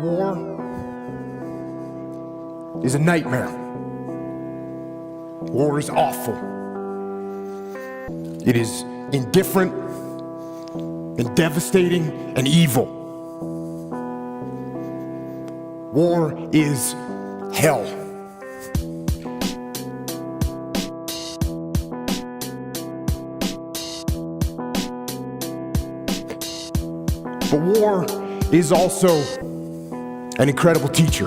War is a nightmare. War is awful. It is indifferent and devastating and evil. War is hell. But war is also an incredible teacher,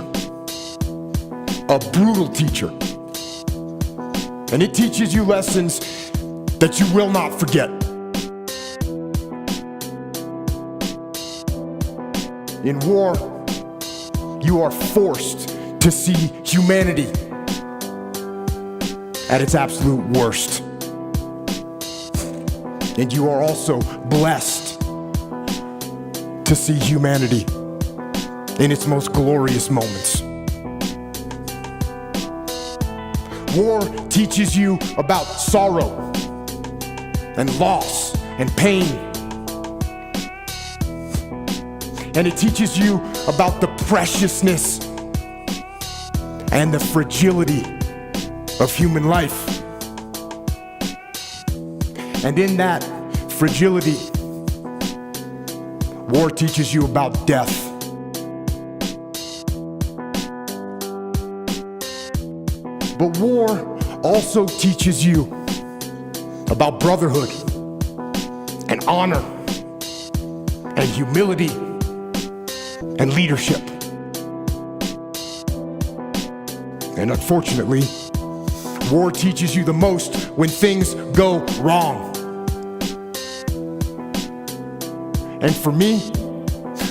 a brutal teacher. And it teaches you lessons that you will not forget. In war, you are forced to see humanity at its absolute worst. And you are also blessed to see humanity in its most glorious moments. War teaches you about sorrow and loss and pain. And it teaches you about the preciousness and the fragility of human life. And in that fragility, war teaches you about death. But war also teaches you about brotherhood and honor and humility and leadership. And unfortunately, war teaches you the most when things go wrong. And for me,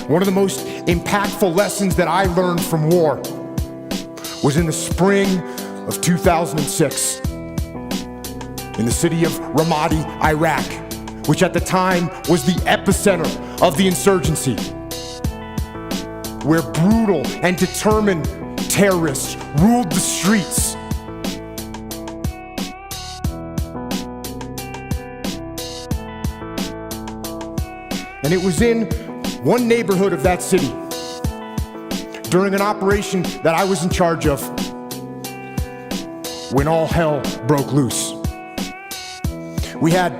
one of the most impactful lessons that I learned from war was in the spring of 2006 in the city of Ramadi, Iraq, which at the time was the epicenter of the insurgency, where brutal and determined terrorists ruled the streets. And it was in one neighborhood of that city, during an operation that I was in charge of, when all hell broke loose. We had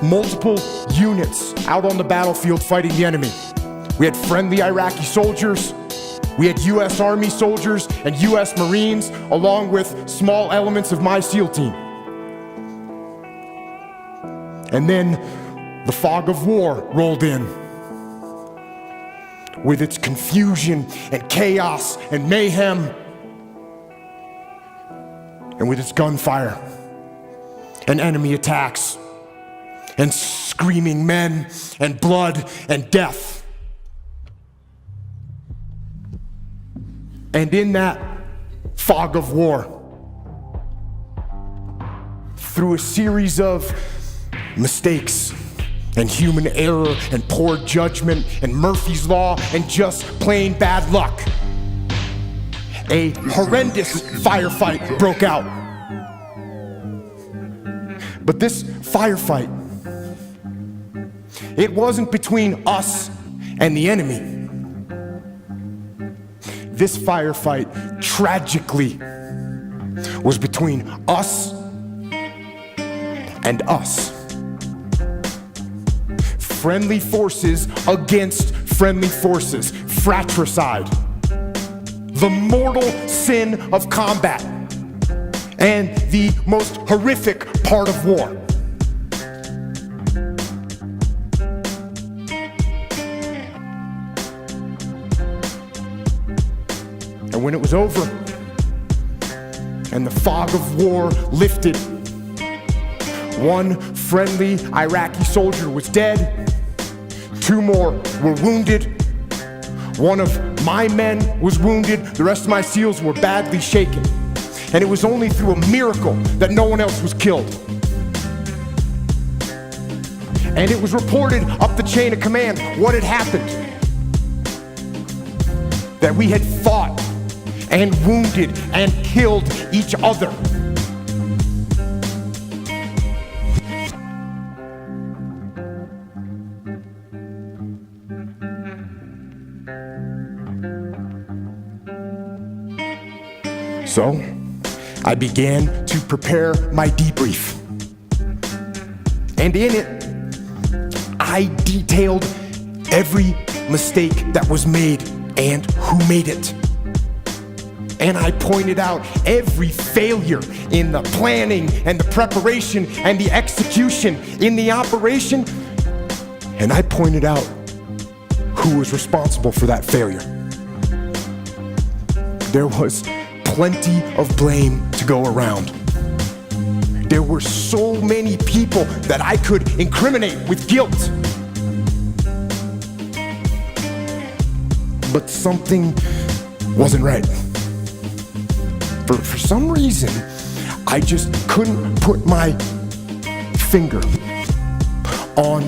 multiple units out on the battlefield fighting the enemy. We had friendly Iraqi soldiers, we had US Army soldiers and US Marines, along with small elements of my SEAL team. And then the fog of war rolled in, with its confusion and chaos and mayhem, and with its gunfire and enemy attacks and screaming men and blood and death. And in that fog of war, through a series of mistakes and human error and poor judgment and Murphy's Law and just plain bad luck, a horrendous firefight broke out. But this firefight, it wasn't between us and the enemy. This firefight, tragically, was between us and us. Friendly forces against friendly forces, fratricide, the mortal sin of combat, and the most horrific part of war. And when it was over, and the fog of war lifted, one friendly Iraqi soldier was dead, 2 more were wounded, one of my men was wounded, the rest of my SEALs were badly shaken. And it was only through a miracle that no one else was killed. And it was reported up the chain of command what had happened. That we had fought and wounded and killed each other. So I began to prepare my debrief. And in it, I detailed every mistake that was made and who made it. And I pointed out every failure in the planning and the preparation and the execution in the operation. And I pointed out who was responsible for that failure. There was plenty of blame to go around. There were so many people that I could incriminate with guilt. But something wasn't right. For some reason, I just couldn't put my finger on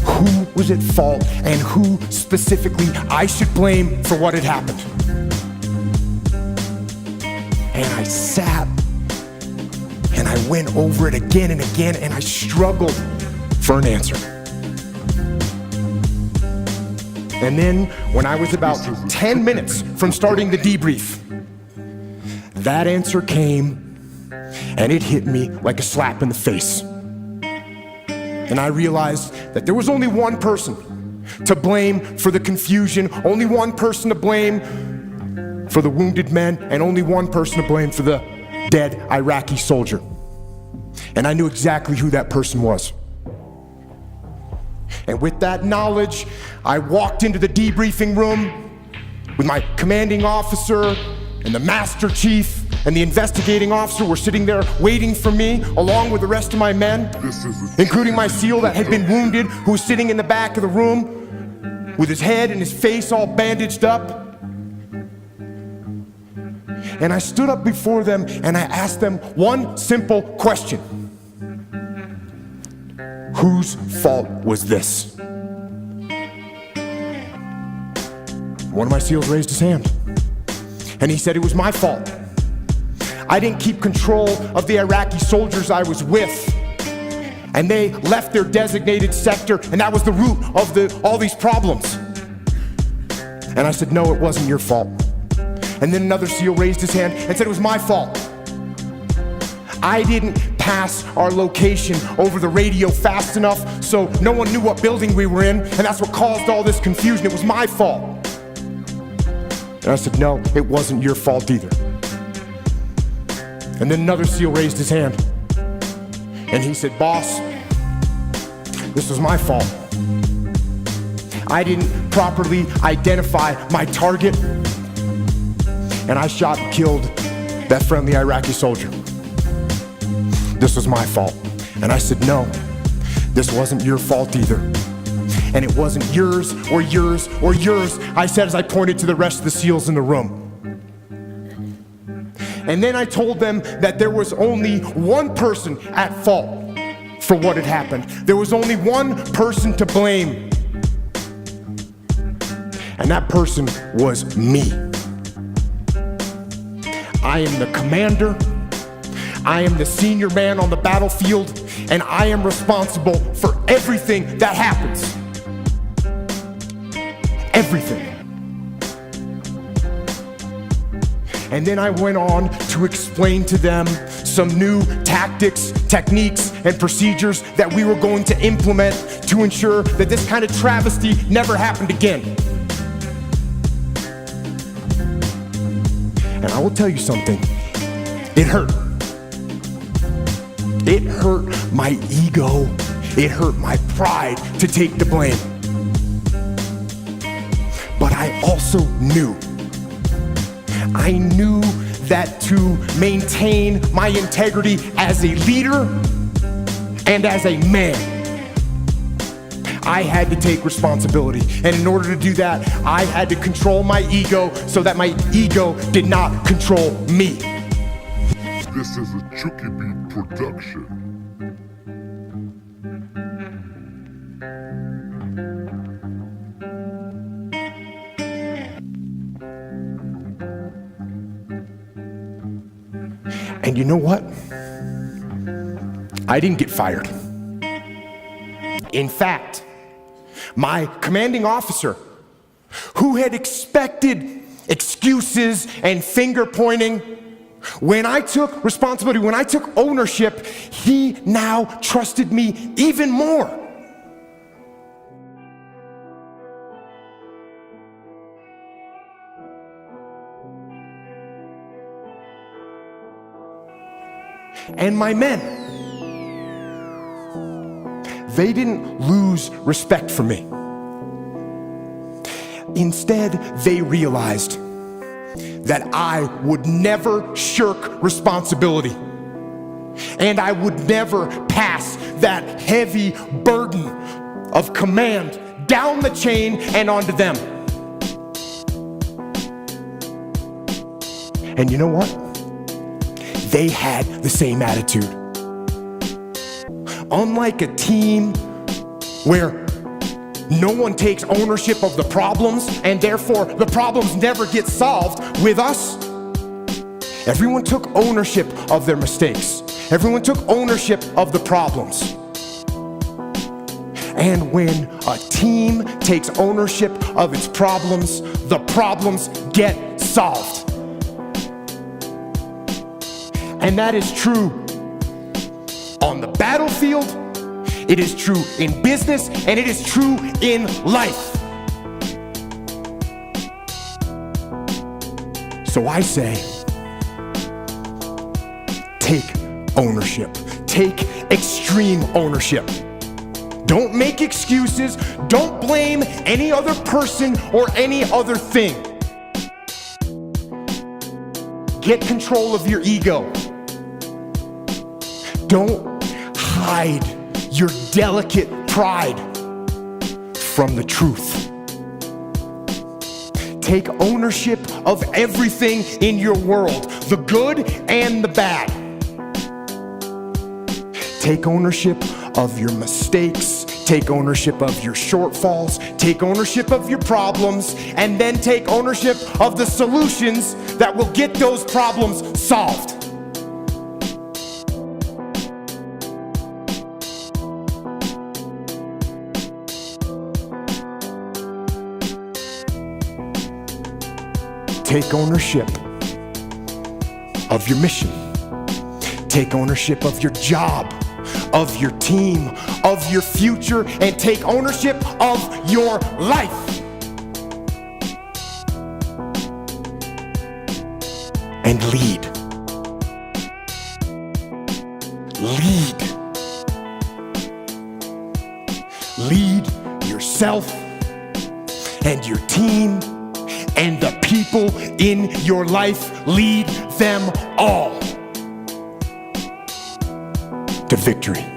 who was at fault and who specifically I should blame for what had happened. And I sat and I went over it again and again, and I struggled for an answer. And then when I was about 10 minutes from starting the debrief, that answer came, and it hit me like a slap in the face. And I realized that there was only one person to blame for the confusion, only one person to blame for the wounded men, and only one person to blame for the dead Iraqi soldier. And I knew exactly who that person was. And with that knowledge, I walked into the debriefing room with my commanding officer, and the master chief and the investigating officer were sitting there waiting for me, along with the rest of my men, including my SEAL that had been wounded, who was sitting in the back of the room with his head and his face all bandaged up. And I stood up before them and I asked them one simple question. Whose fault was this? One of my SEALs raised his hand. And he said it was my fault. I didn't keep control of the Iraqi soldiers I was with. And they left their designated sector, and that was the root of all these problems. And I said, no, it wasn't your fault. And then another SEAL raised his hand and said it was my fault. I didn't pass our location over the radio fast enough, so no one knew what building we were in, and that's what caused all this confusion. It was my fault. And I said, no, it wasn't your fault either. And then another SEAL raised his hand. And he said, boss, this was my fault. I didn't properly identify my target, and I shot and killed that friendly Iraqi soldier. This was my fault. And I said, no, this wasn't your fault either. And it wasn't yours or yours or yours, I said as I pointed to the rest of the SEALs in the room. And then I told them that there was only one person at fault for what had happened. There was only one person to blame. And that person was me. I am the commander. I am the senior man on the battlefield, and I am responsible for everything that happens. Everything. And then I went on to explain to them some new tactics, techniques, and procedures that we were going to implement to ensure that this kind of travesty never happened again. And I will tell you something, it hurt. It hurt my ego, it hurt my pride to take the blame. But I also knew that to maintain my integrity as a leader and as a man, I had to take responsibility. And in order to do that, I had to control my ego so that my ego did not control me. This is a Chucky Beat production. And you know what? I didn't get fired. In fact, my commanding officer, who had expected excuses and finger pointing, When I took responsibility, when I took ownership, he now trusted me even more. And my men, they didn't lose respect for me. Instead, they realized that I would never shirk responsibility, and I would never pass that heavy burden of command down the chain and onto them. And you know what? They had the same attitude. Unlike a team where no one takes ownership of the problems and therefore the problems never get solved, with us, everyone took ownership of their mistakes. Everyone took ownership of the problems. And when a team takes ownership of its problems, the problems get solved. And that is true on the battlefield, it is true in business, and it is true in life. So I say, take ownership. Take extreme ownership. Don't make excuses. Don't blame any other person or any other thing. Get control of your ego. Don't hide your delicate pride from the truth. Take ownership of everything in your world, the good and the bad. Take ownership of your mistakes. Take ownership of your shortfalls. Take ownership of your problems, and then take ownership of the solutions that will get those problems solved. Take ownership of your mission. Take ownership of your job, of your team, of your future, and take ownership of your life. And lead. Lead. Lead yourself and your team and the people in your life. Lead them all to victory.